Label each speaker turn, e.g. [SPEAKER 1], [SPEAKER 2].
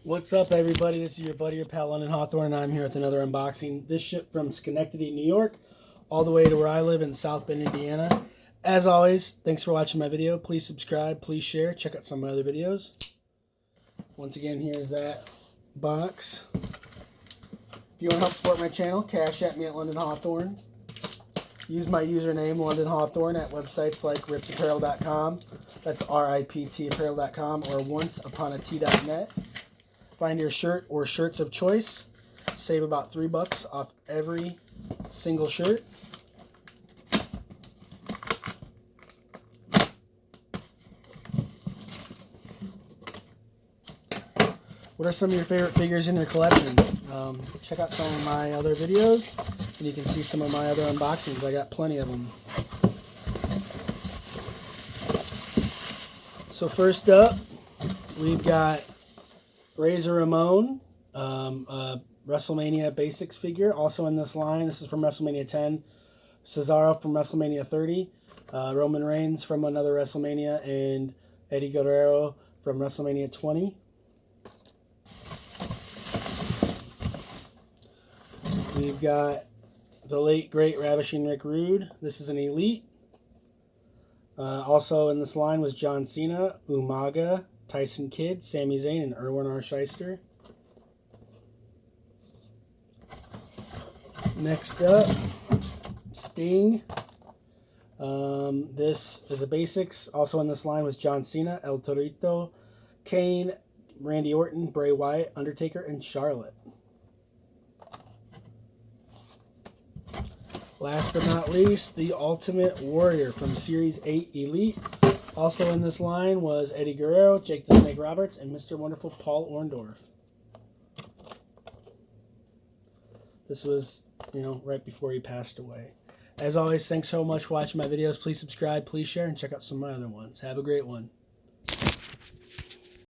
[SPEAKER 1] What's up, everybody? This is your buddy, your pal, London Hawthorne, and I'm here with another unboxing. This shipped from Schenectady, New York, all the way to where I live in South Bend, Indiana. As always, thanks for watching my video. Please subscribe, please share, check out some of my other videos. Once again, here's that box. If you want to help support my channel, cash at me at London Hawthorne. Use my username, London Hawthorne, at websites like riptapparel.com. That's riptapparel.com or onceuponat.net. Find your shirt or shirts of choice. Save about $3 off every single shirt. What are some of your favorite figures in your collection? Check out some of my other videos, and you can see some of my other unboxings. I got plenty of them. So first up, we've got Ramon, WrestleMania Basics figure, also in this line. This is from WrestleMania 10. Cesaro from WrestleMania 30. Roman Reigns from another WrestleMania, and Eddie Guerrero from WrestleMania 20. We've got the late, great Ravishing Rick Rude. This is an Elite. Also in this line was John Cena, Umaga, Tyson Kidd, Sami Zayn, and Erwin R. Shyster. Next up, Sting. This is a Basics. Also in this line was John Cena, El Torito, Kane, Randy Orton, Bray Wyatt, Undertaker, and Charlotte. Last but not least, the Ultimate Warrior from Series 8 Elite. Also in this line was Eddie Guerrero, Jake the Snake Roberts, and Mr. Wonderful Paul Orndorff. This was, right before he passed away. As always, thanks so much for watching my videos. Please subscribe, please share, and check out some of my other ones. Have a great one.